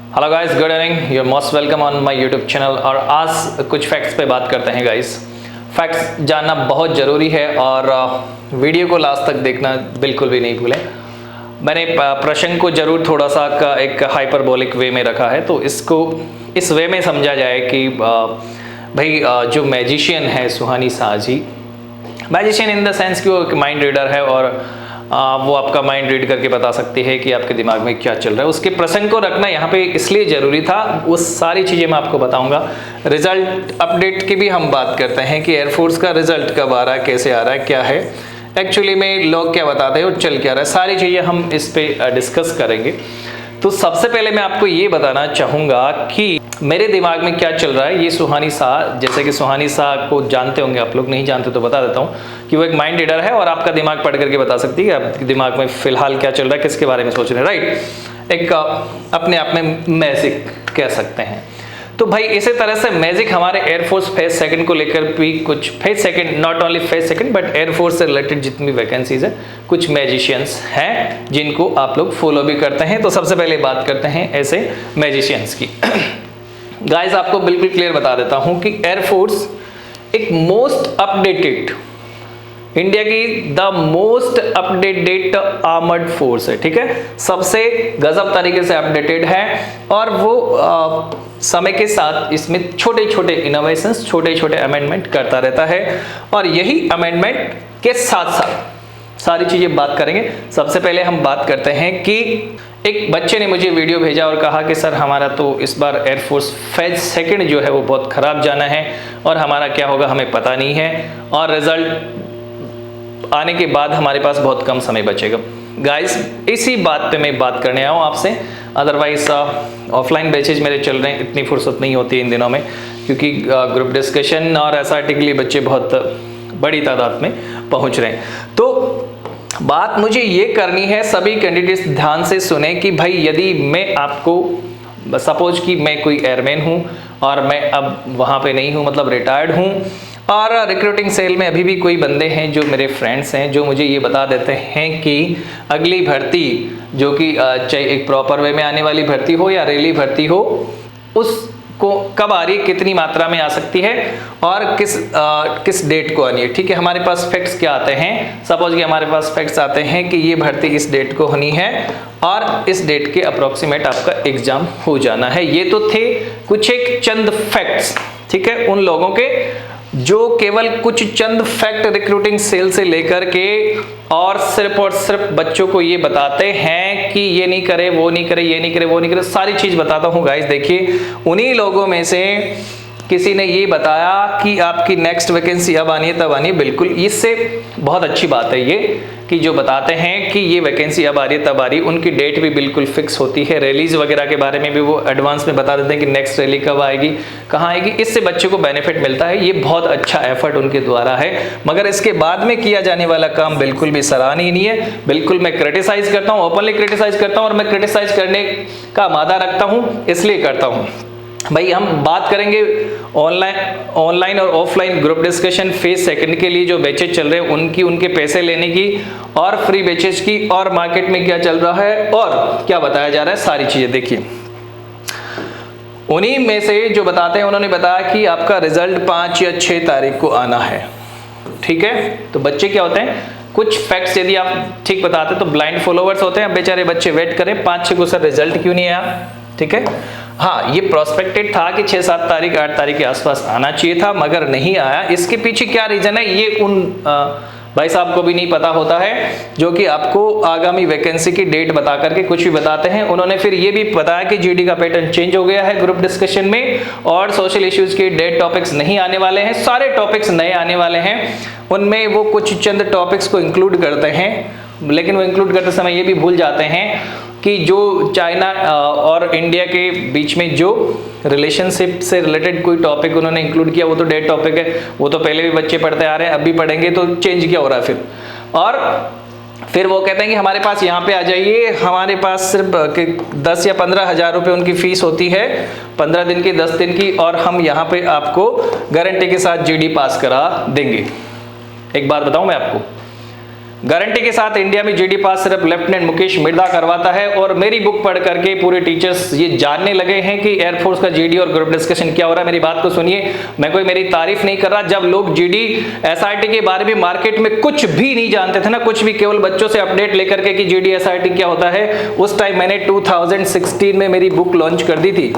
Hello guys, good evening, you are most welcome on my YouTube channel. और आज कुछ facts पे बात करते हैं गाइस। फैक्ट्स जानना बहुत ज़रूरी है और वीडियो को लास्ट तक देखना बिल्कुल भी नहीं भूलें। मैंने प्रश्न को ज़रूर थोड़ा सा एक हाइपरबोलिक वे में रखा है, तो इसको इस वे में समझा जाए कि भाई जो मैजिशियन है सुहानी Shah ji, magician in the sense कि वो एक माइंड रीडर है और वो आपका माइंड रीड करके बता सकती है कि आपके दिमाग में क्या चल रहा है। उसके प्रसंग को रखना यहाँ पे इसलिए ज़रूरी था, वो सारी चीज़ें मैं आपको बताऊंगा। रिजल्ट अपडेट की भी हम बात करते हैं कि एयरफोर्स का रिजल्ट कब आ रहा है, कैसे आ रहा है, क्या है एक्चुअली में, लोग क्या बताते हैं और चल क्या रहा है, सारी चीज़ें हम इस पर डिस्कस करेंगे। तो सबसे पहले मैं आपको ये बताना चाहूँगा कि मेरे दिमाग में क्या चल रहा है। ये सुहानी शाह, जैसे कि सुहानी शाह को जानते होंगे आप लोग, नहीं जानते तो बता देता हूँ कि वो एक माइंड रीडर है और आपका दिमाग पढ़ करके बता सकती है आपके दिमाग में फिलहाल क्या चल रहा है, किसके बारे में सोच रहे हैं, राइट। एक अपने आप में मैजिक कह सकते हैं। तो भाई इसी तरह से मैजिक हमारे एयरफोर्स फेज सेकंड को लेकर भी कुछ phase second, not only phase second but air force से रिलेटेड जितनी भी वैकेंसीज है, कुछ मैजिशियंस हैं जिनको आप लोग फॉलो भी करते हैं। तो सबसे पहले बात करते हैं ऐसे मैजिशियंस की। गाइस आपको बिल्कुल क्लियर बता देता हूं कि एयरफोर्स एक मोस्ट अपडेटेड, इंडिया की the most updated armoured force है, ठीक है। सबसे गजब तरीके से अपडेटेड है और वो समय के साथ इसमें छोटे छोटे इनोवेशंस, छोटे छोटे अमेंडमेंट करता रहता है और यही अमेंडमेंट के साथ साथ सारी चीजें बात करेंगे। सबसे पहले हम बात करते हैं कि एक बच्चे ने मुझे वीडियो भेजा और कहा कि सर हमारा तो इस बार एयरफोर्स फेज सेकंड जो है वो बहुत खराब जाना है और हमारा क्या होगा हमें पता नहीं है और रिजल्ट आने के बाद हमारे पास बहुत कम समय बचेगा। गाइस इसी बात पे मैं बात करने आया हूँ आपसे। अदरवाइज ऑफलाइन बैचेज मेरे चल रहे हैं, इतनी फुर्सत नहीं होती इन दिनों में क्योंकि ग्रुप डिस्कशन और एसआरटी के लिए बच्चे बहुत बड़ी तादाद में पहुँच रहे हैं। तो बात मुझे ये करनी है, सभी कैंडिडेट्स ध्यान से सुने कि भाई यदि मैं आपको सपोज कि मैं कोई एयरमैन हूँ और मैं अब वहाँ पे नहीं हूँ, मतलब रिटायर्ड हूँ और रिक्रूटिंग सेल में अभी भी कोई बंदे हैं जो मेरे फ्रेंड्स हैं जो मुझे ये बता देते हैं कि अगली भर्ती जो कि चाहे एक प्रॉपर वे में आने वाली भर्ती हो या रैली भर्ती हो, उसको कब आ रही है, कितनी मात्रा में आ सकती है और किस डेट को आनी है, ठीक है। हमारे पास फैक्ट्स क्या आते हैं, सपोज कि हमारे पास फैक्ट्स आते हैं कि ये भर्ती इस डेट को होनी है और इस डेट के अप्रोक्सीमेट आपका एग्जाम हो जाना है। ये तो थे कुछ एक चंद फैक्ट्स, ठीक है, उन लोगों के जो केवल कुछ चंद फैक्ट रिक्रूटिंग सेल से लेकर के और सिर्फ बच्चों को ये बताते हैं कि ये नहीं करे, वो नहीं करे, ये नहीं करे, वो नहीं करे, सारी चीज बताता हूँ गाइस। देखिए उन्हीं लोगों में से किसी ने ये बताया कि आपकी नेक्स्ट वैकेंसी अब आनी है तब आनी है, बिल्कुल इससे बहुत अच्छी बात है ये कि जो बताते हैं कि ये वैकेंसी अब आ रही है तब आ रही है, उनकी डेट भी बिल्कुल फिक्स होती है। रैलीज वगैरह के बारे में भी वो एडवांस में बता देते हैं कि नेक्स्ट रैली कब आएगी, कहाँ आएगी, इससे बच्चों को बेनिफिट मिलता है। ये बहुत अच्छा एफर्ट उनके द्वारा है, मगर इसके बाद में किया जाने वाला काम बिल्कुल भी सराहनीय नहीं है। बिल्कुल मैं क्रिटिसाइज करता हूँ, ओपनली क्रिटिसाइज करता हूँ और मैं क्रिटिसाइज करने का मादा रखता हूँ, इसलिए करता हूँ। भाई हम बात करेंगे ऑनलाइन और offline group discussion phase second के लिए जो बैचेज चल रहे हैं उनके पैसे लेने की और फ्री बैचेज की और मार्केट में क्या चल रहा है और क्या बताया जा रहा है, सारी चीजें देखिए। उन्हीं में से जो बताते हैं उन्होंने बताया कि आपका रिजल्ट 5 या 6 तारीख को आना है, ठीक है। तो बच्चे क्या होते हैं, कुछ फैक्ट्स यदि आप ठीक बताते तो ब्लाइंड फॉलोवर्स होते हैं, बेचारे बच्चे वेट करें 5-6 को, सर रिजल्ट क्यों नहीं आया, ठीक है। हाँ ये प्रोस्पेक्टेड था कि 6-7 तारीख 8 तारीख के आसपास आना चाहिए था मगर नहीं आया। इसके पीछे क्या रीजन है ये उन भाई साहब को भी नहीं पता होता है जो कि आपको आगामी वैकेंसी की डेट बता करके कुछ भी बताते हैं। उन्होंने फिर ये भी बताया कि जीडी का पैटर्न चेंज हो गया है ग्रुप डिस्कशन में और सोशल इश्यूज के डेट टॉपिक्स नहीं आने वाले हैं, सारे टॉपिक्स नए आने वाले हैं। उनमें वो कुछ चंद टॉपिक्स को इंक्लूड करते हैं, लेकिन वो इंक्लूड करते समय ये भी भूल जाते हैं कि जो चाइना और इंडिया के बीच में जो रिलेशनशिप से रिलेटेड कोई टॉपिक उन्होंने इंक्लूड किया वो तो डेड टॉपिक है, वो तो पहले भी बच्चे पढ़ते आ रहे हैं, अब भी पढ़ेंगे, तो चेंज क्या हो रहा है फिर। और फिर वो कहते हैं कि हमारे पास यहाँ पे आ जाइए, हमारे पास सिर्फ 10 या 15 हज़ार रुपये उनकी फीस होती है 15 दिन की 10 दिन की और हम यहाँ पे आपको गारंटी के साथ जीडी पास करा देंगे। एक बात बताऊँ मैं आपको, गारंटी के साथ इंडिया में जीडी पास सिर्फ लेफ्टिनेंट मुकेश मिर्धा करवाता है। और मेरी बुक पढ़ करके पूरे टीचर्स ये जानने लगे हैं कि एयरफोर्स का जीडी और ग्रुप डिस्कशन क्या हो रहा है। मेरी बात को सुनिए, मैं कोई मेरी तारीफ नहीं कर रहा। जब लोग जीडी एसआरटी के बारे में मार्केट में कुछ भी नहीं जानते थे ना, कुछ भी, केवल बच्चों से अपडेट लेकर के कि जीडी एसआरटी क्या होता है, उस टाइम मैंने 2016 में मेरी बुक लॉन्च कर दी थी।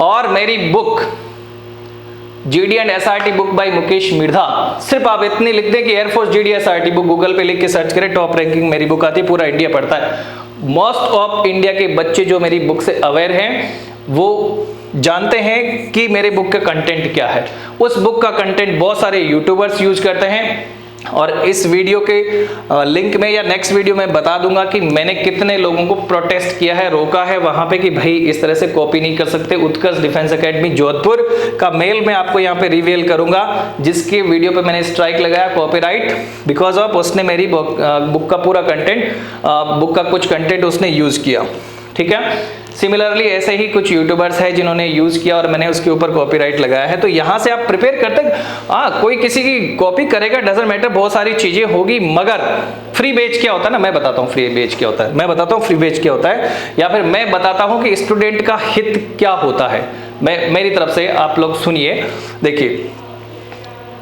और मेरी book GD and SRT book by Mukesh Mirdha, सिर्फ आप इतनी लिख दें कि air force GD SRT book, Google पे लिख के सर्च करें, टॉप रैंकिंग मेरी बुक आती है, पूरा इंडिया पढ़ता है। मोस्ट ऑफ इंडिया के बच्चे जो मेरी बुक से अवेयर हैं वो जानते हैं कि मेरे बुक का कंटेंट क्या है। उस बुक का कंटेंट बहुत सारे यूट्यूबर्स यूज करते हैं और इस वीडियो के लिंक में या नेक्स्ट वीडियो में बता दूंगा कि मैंने कितने लोगों को प्रोटेस्ट किया है, रोका है वहां पे कि भाई इस तरह से कॉपी नहीं कर सकते। उत्कर्ष डिफेंस एकेडमी जोधपुर का मेल मैं आपको यहाँ पे रिवील करूंगा, जिसके वीडियो पे मैंने स्ट्राइक लगाया कॉपीराइट, बिकॉज ऑफ उसने मेरी बुक का पूरा कंटेंट, बुक का कुछ कंटेंट उसने यूज किया। ठीक है, सिमिलरली ऐसे ही कुछ यूट्यूबर्स हैं जिन्होंने यूज किया और मैंने उसके ऊपर कॉपीराइट लगाया है। तो यहां से आप प्रिपेयर करते, कोई किसी की कॉपी करेगा, डजंट मैटर, बहुत सारी चीजें होगी, मगर फ्री बेच क्या होता है ना, मैं बताता हूं फ्री बेच क्या होता है, मैं बताता हूं फ्री बेच क्या होता है, या फिर मैं बताता हूं कि स्टूडेंट का हित क्या होता है। मेरी तरफ से आप लोग सुनिए। देखिए,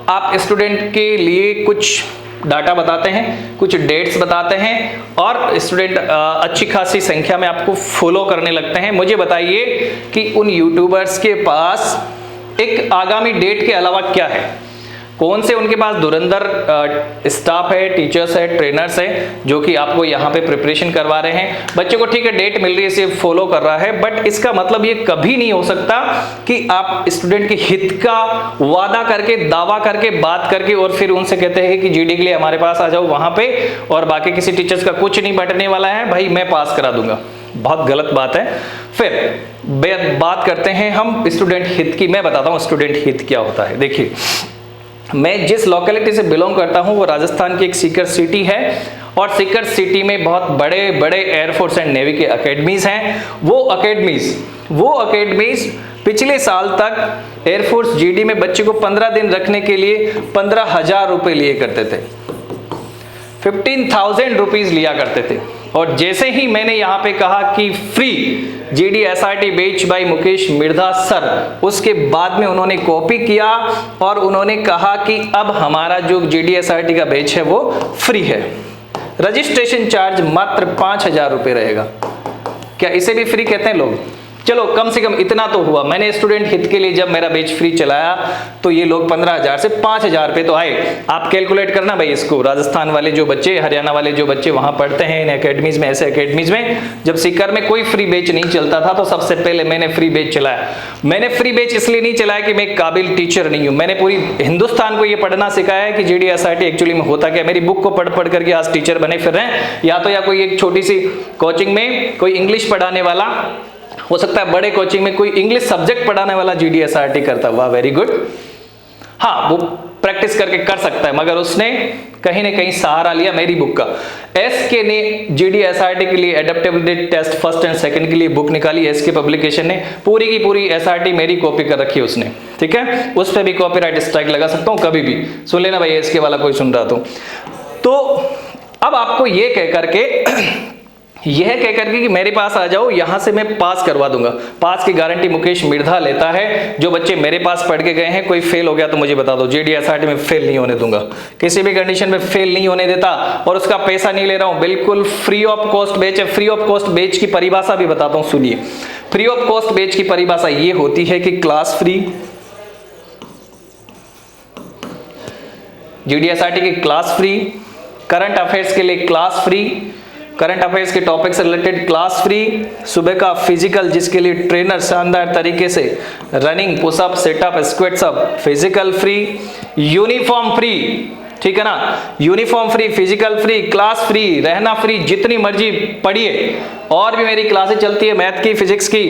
आप स्टूडेंट के लिए कुछ डाटा बताते हैं, कुछ डेट्स बताते हैं और स्टूडेंट अच्छी खासी संख्या में आपको फॉलो करने लगते हैं। मुझे बताइए कि उन यूट्यूबर्स के पास एक आगामी डेट के अलावा क्या है? कौन से उनके पास धुरंधर स्टाफ है, टीचर्स है, ट्रेनर्स है जो कि आपको यहाँ पे प्रिपरेशन करवा रहे हैं। बच्चे को ठीक है डेट मिल रही है, सिर्फ फॉलो कर रहा है, बट इसका मतलब ये कभी नहीं हो सकता कि आप स्टूडेंट के हित का वादा करके, दावा करके, बात करके और फिर उनसे कहते हैं कि जीडी के लिए हमारे पास आ जाओ वहां पे, और बाकी किसी टीचर्स का कुछ नहीं बटने वाला है, भाई मैं पास करा दूंगा। बहुत गलत बात है। फिर बात करते हैं हम स्टूडेंट हित की। मैं बताता हूँ स्टूडेंट हित क्या होता है। देखिए, मैं जिस लोकेलिटी से बिलोंग करता हूं वो राजस्थान की एक सीकर सिटी है, और सीकर सिटी में बहुत बड़े बड़े एयरफोर्स एंड नेवी के अकेडमीज हैं। वो अकेडमीज पिछले साल तक एयरफोर्स जीडी में बच्चे को 15 दिन रखने के लिए 15,000 रुपए लिए करते थे, 15,000 रुपीज लिया करते थे। और जैसे ही मैंने यहाँ पे कहा कि free GD SRT batch by Mukesh Mirdha sir, उसके बाद में उन्होंने कॉपी किया और उन्होंने कहा कि अब हमारा जो जीडी एसआरटी का बैच है वो फ्री है। रजिस्ट्रेशन चार्ज मात्र 5,000 रुपए रहेगा। क्या इसे भी फ्री कहते हैं लोग? चलो कम से कम इतना तो हुआ। मैंने स्टूडेंट हित के लिए जब मेरा बैच फ्री चलाया तो ये लोग 15,000 से 5,000 रुपए तो आए। आप कैलकुलेट करना भाई इसको। राजस्थान वाले जो बच्चे, हरियाणा वाले जो बच्चे वहां पढ़ते हैं इन एकेडमीज में, ऐसे एकेडमीज में जब सीकर में कोई फ्री बैच नहीं चलता था तो सबसे पहले मैंने फ्री बैच चलाया। मैंने फ्री बैच इसलिए नहीं चलाया कि मैं एक काबिल टीचर नहीं हूं, मैंने पूरी हिंदुस्तान को ये पढ़ना सिखाया है कि जीडी एसआरटी एक्चुअली में होता क्या। मेरी बुक को पढ़ पढ़ करके आज टीचर बने फिर रहे हैं, या कोई एक छोटी सी कोचिंग में कोई इंग्लिश पढ़ाने वाला हो सकता है, बड़े कोचिंग में कोई इंग्लिश सब्जेक्ट पढ़ाने वाला जीडी एसआरटी करता, वाह वेरी गुड। हाँ, वो प्रैक्टिस करके कर सकता है, मगर उसने कहीं ना कहीं सहारा लिया मेरी बुक का। एसके ने जीडी एसआरटी के लिए adaptability test first and second के लिए बुक निकाली, एसके पब्लिकेशन ने, पूरी की पूरी एसआरटी मेरी कॉपी कर रखी है उसने। ठीक है, उस पर भी कॉपीराइट स्ट्राइक लगा सकता हूं कभी भी, सुन लेना भाई एसके वाला कोई सुन रहा तो अब आपको ये कह करके कि मेरे पास आ जाओ, यहां से मैं पास करवा दूंगा। पास की गारंटी मुकेश मिर्धा लेता है। जो बच्चे मेरे पास पढ़ के गए हैं, कोई फेल हो गया तो मुझे बता दो, जीडी एसआरटी में फेल नहीं होने दूंगा, किसी भी कंडीशन में फेल नहीं होने देता, और उसका पैसा नहीं ले रहा हूं, बिल्कुल फ्री ऑफ कॉस्ट बैच है। फ्री ऑफ कॉस्ट बैच की परिभाषा भी बताता हूं, सुनिए। फ्री ऑफ कॉस्ट बैच की परिभाषा ये होती है कि क्लास फ्री, जीडी एसआरटी की क्लास फ्री, करंट अफेयर्स के लिए क्लास फ्री, करंट अफेयर्स के टॉपिक से रिलेटेड क्लास फ्री, सुबह का फिजिकल जिसके लिए ट्रेनर शानदार तरीके से running, pushup, setup, squats up, physical free, uniform free, ठीक है ना, uniform free, physical free, class free, रहना फ्री, जितनी मर्जी पढ़िए। और भी मेरी क्लासेस चलती है मैथ की, फिजिक्स की,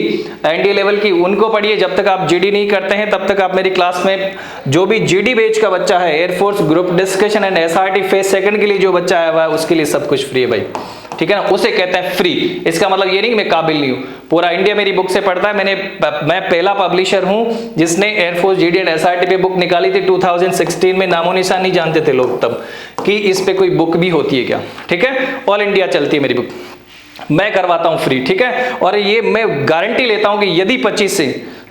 एनडीए लेवल की, उनको पढ़िए। जब तक आप जीडी नहीं करते हैं तब तक आप मेरी क्लास में, जो भी जीडी बैच का बच्चा है, air force group discussion and SRT phase second के लिए जो बच्चा आया हुआ है उसके लिए सब कुछ फ्री है भाई। ठीक है ना, उसे कहते हैं फ्री। इसका मतलब ये नहीं कि मैं काबिल नहीं हूं, पूरा इंडिया मेरी बुक से पढ़ता है। मैं पहला पब्लिशर हूं जिसने एयरफोर्स, जीडी एंड एसआरटी पे बुक निकाली थी 2016 में। नामो निशान नहीं जानते थे लोग तब कि इस पे कोई बुक भी होती है क्या, ठीक है। ऑल इंडिया चलती है मेरी बुक, मैं करवाता हूं फ्री, ठीक है। और ये मैं गारंटी लेता हूं कि यदि 25 से,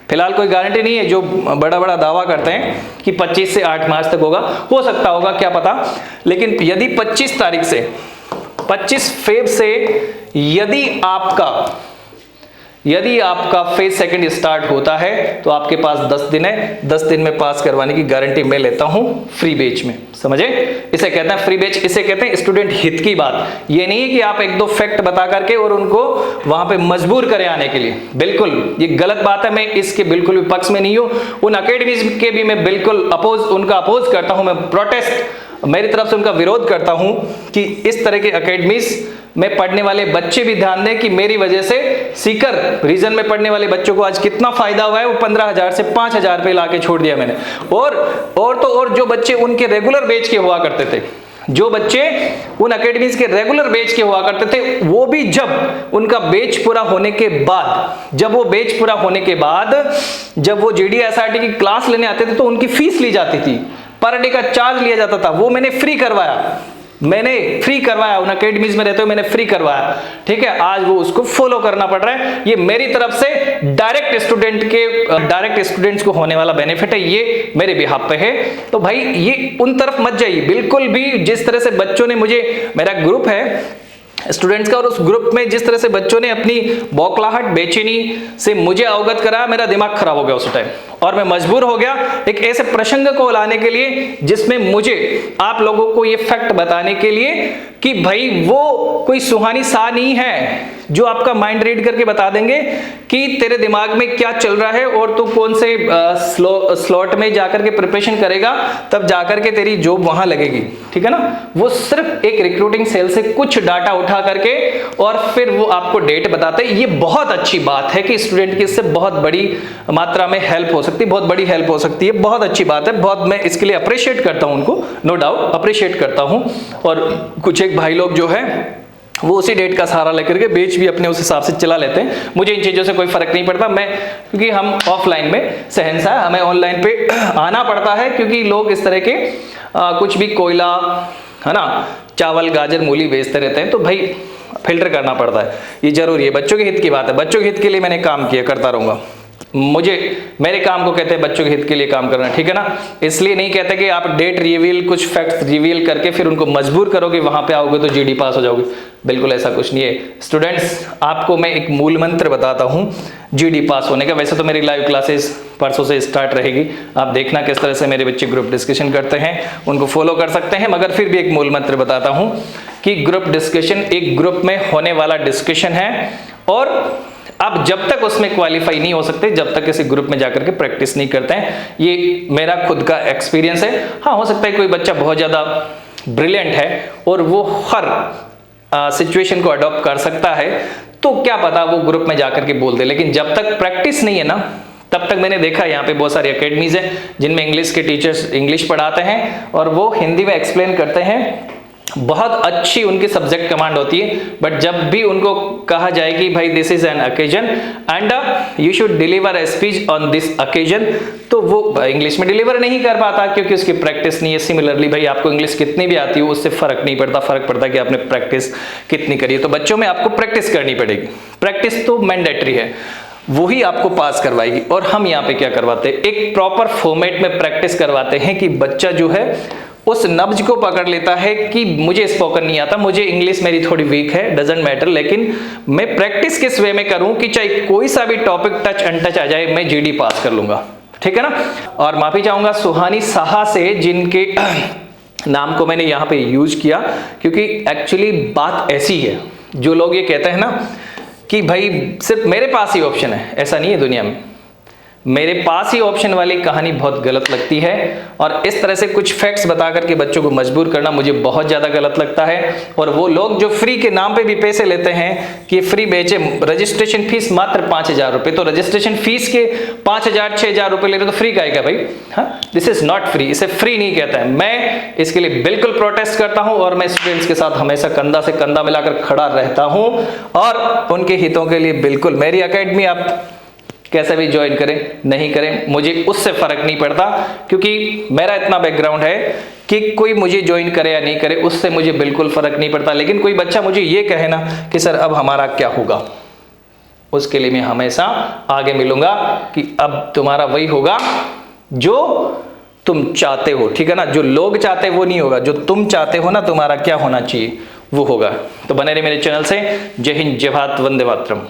फिलहाल कोई गारंटी नहीं है, जो बड़ा बड़ा दावा करते हैं कि 25 से 8 मार्च तक होगा, हो सकता होगा, क्या पता। लेकिन यदि 25 तारीख से, 25 फेब से यदि आपका फेज सेकंड स्टार्ट होता है तो आपके पास 10 दिन है। 10 दिन में पास करवाने की गारंटी मैं लेता हूं फ्री बैच में, समझे। इसे कहते हैं फ्री बैच, इसे कहते हैं स्टूडेंट हित की बात। ये नहीं है कि आप एक दो फैक्ट बता करके और उनको वहां पे मजबूर करें आने के लिए, बिल्कुल ये गलत बात है। मैं इसके बिल्कुल भी पक्ष में नहीं हूं। उन अकेडमीज के भी मैं बिल्कुल उनका अपोज करता हूं, मैं प्रोटेस्ट, मेरी तरफ से उनका विरोध करता हूं कि इस तरह के अकेडमीज में पढ़ने वाले बच्चे भी ध्यान दें कि मेरी वजह से सीकर रीजन में पढ़ने वाले बच्चों को आज कितना फायदा हुआ है। वो 15,000 से 5,000 पे लाके छोड़ दिया मैंने। और जो बच्चे उनके रेगुलर बैच के हुआ करते थे, जो बच्चे उन अकेडमीज के रेगुलर बैच के हुआ करते थे, वो भी जब उनका बैच पूरा होने के बाद, जब वो जीडी एसआरटी की क्लास लेने आते थे तो उनकी फीस ली जाती थी, पर डे का चार्ज लिया जाता था। वो मैंने फ्री करवाया, उन अकेडमीज में रहते हुए मैंने फ्री करवाया, ठीक है। आज वो उसको फॉलो करना पड़ रहा है। ये मेरी तरफ से डायरेक्ट स्टूडेंट्स को होने वाला बेनिफिट है, ये मेरे बिहाफ पे है। तो भाई ये उन तरफ मत जाइए बिल्कुल भी। जिस तरह से बच्चों ने मेरा ग्रुप है स्टूडेंट्स का, और उस ग्रुप में जिस तरह से बच्चों ने अपनी बौखलाहट, बेचैनी से मुझे अवगत कराया, मेरा दिमाग खराब हो गया उस टाइम। और मैं मजबूर हो गया एक ऐसे प्रसंग को लाने के लिए जिसमें मुझे आप लोगों को ये फैक्ट बताने के लिए कि भाई वो कोई सुहानी सा नहीं है जो आपका माइंड रीड करके बता देंगे कि तेरे दिमाग में क्या चल रहा है और तू कौन से स्लॉट में जाकर के प्रिपरेशन करेगा, तब जाकर के तेरी जॉब वहां लगेगी, ठीक है ना। वो सिर्फ एक रिक्रूटिंग सेल से कुछ डाटा उठा करके और फिर वो आपको डेट बताते हैं। ये बहुत अच्छी बात है कि स्टूडेंट की इससे बहुत बड़ी मात्रा में हेल्प हो सकती है, बहुत बड़ी हेल्प हो सकती है, बहुत अच्छी बात है। बहुत मैं इसके लिए अप्रिशिएट करता हूं उनको, नो डाउट अप्रिशिएट करता हूं। और कुछ एक भाई लोग जो है वो उसी डेट का सहारा लेकर के बेच भी अपने उस हिसाब से चला लेते हैं। मुझे इन चीज़ों से कोई फर्क नहीं पड़ता, क्योंकि हम ऑफलाइन में शहंशाह, हमें ऑनलाइन पे आना पड़ता है क्योंकि लोग इस तरह के कुछ भी कोयला, है ना, चावल, गाजर, मूली बेचते रहते हैं। तो भाई फिल्टर करना पड़ता है, ये जरूरी है। बच्चों के हित की बात है, बच्चों के हित के लिए मैंने काम किया, करता रहूंगा। मेरे काम को कहते हैं बच्चों के हित के लिए काम करना, ठीक है ना। इसलिए नहीं कहते कि आप डेट रिवील, कुछ फैक्ट्स रिवील करके फिर उनको मजबूर करोगे, वहां पे आओगे तो जीडी पास हो जाओगे। बिल्कुल ऐसा कुछ नहीं है स्टूडेंट्स। आपको मैं एक मूल मंत्र बताता हूं जीडी पास होने का। वैसे तो मेरी लाइव क्लासेस परसों से स्टार्ट रहेगी, आप देखना किस तरह से मेरे बच्चे ग्रुप डिस्कशन करते हैं, उनको फॉलो कर सकते हैं। मगर फिर भी एक मूल मंत्र बताता हूं कि ग्रुप डिस्कशन एक ग्रुप में होने वाला डिस्कशन है, और आप जब तक उसमें क्वालिफाई नहीं हो सकते जब तक किसी ग्रुप में जाकर के प्रैक्टिस नहीं करते हैं। ये मेरा खुद का एक्सपीरियंस है। हाँ, हो सकता है कोई बच्चा बहुत ज्यादा ब्रिलियंट है और वो हर सिचुएशन को अडॉप्ट कर सकता है, तो क्या पता वो ग्रुप में जाकर के बोल दे। लेकिन जब तक प्रैक्टिस नहीं है ना, तब तक मैंने देखा यहाँ पे बहुत सारी अकेडमीज हैं जिनमें इंग्लिश के टीचर्स इंग्लिश पढ़ाते हैं और वो हिंदी में एक्सप्लेन करते हैं, बहुत अच्छी उनकी सब्जेक्ट कमांड होती है। बट जब भी उनको कहा जाए कि भाई this is an occasion and you should deliver a speech on this occasion, तो वो इंग्लिश में डिलीवर नहीं कर पाता क्योंकि उसकी प्रैक्टिस नहीं है। सिमिलरली भाई आपको इंग्लिश कितनी भी आती हो उससे फर्क नहीं पड़ता, फर्क पड़ता कि आपने प्रैक्टिस कितनी करी है। तो बच्चों में आपको प्रैक्टिस करनी पड़ेगी, प्रैक्टिस तो मैंडेटरी है, वही आपको पास करवाएगी। और हम यहाँ पे क्या करवाते हैं, एक प्रॉपर फॉर्मेट में प्रैक्टिस करवाते हैं कि बच्चा जो है उस नब्ज को पकड़ लेता है कि मुझे स्पोकन नहीं आता, मुझे इंग्लिश मेरी थोड़ी वीक है, डजंट मैटर, लेकिन मैं प्रैक्टिस किस वे में करूं कि चाहे कोई सा भी टॉपिक टच अनटच आ जाए मैं जीडी पास कर लूंगा, ठीक है ना। और माफी चाहूंगा सुहानी साहा से जिनके नाम को मैंने यहाँ पे यूज किया, क्योंकि एक्चुअली बात ऐसी है, जो लोग ये कहते हैं ना कि भाई सिर्फ मेरे पास ही ऑप्शन है, ऐसा नहीं है दुनिया में। मेरे पास ही ऑप्शन वाली कहानी बहुत गलत लगती है, और इस तरह से कुछ फैक्ट्स बता करके बच्चों को मजबूर करना मुझे बहुत ज़्यादा गलत लगता है। और वो लोग जो फ्री के नाम पे भी पैसे लेते हैं कि फ्री बेचे, रजिस्ट्रेशन फीस मात्र 5,000 रुपये, तो रजिस्ट्रेशन फीस के 5,000 6,000 रुपये ले रहे तो फ्री का है क्या भाई? हाँ, दिस इज नॉट फ्री, इसे फ्री नहीं कहता है। मैं इसके लिए बिल्कुल प्रोटेस्ट करता हूं और मैं स्टूडेंट्स के साथ हमेशा कंधा से कंधा मिलाकर खड़ा रहता हूं, और उनके हितों के लिए बिल्कुल मेरी एकेडमी आप कैसे भी ज्वाइन करें नहीं करें मुझे उससे फर्क नहीं पड़ता, क्योंकि मेरा इतना बैकग्राउंड है कि कोई मुझे ज्वाइन करे या नहीं करे उससे मुझे बिल्कुल फर्क नहीं पड़ता। लेकिन कोई बच्चा मुझे ये कहे ना कि सर अब हमारा क्या होगा, उसके लिए मैं हमेशा आगे मिलूंगा कि अब तुम्हारा वही होगा जो तुम चाहते हो, ठीक है ना? जो लोग चाहते हैं वो नहीं होगा, जो तुम चाहते हो ना तुम्हारा क्या होना चाहिए वो होगा। तो बने रहे मेरे चैनल से। जय हिंद, जय भारत, वंदे मातरम।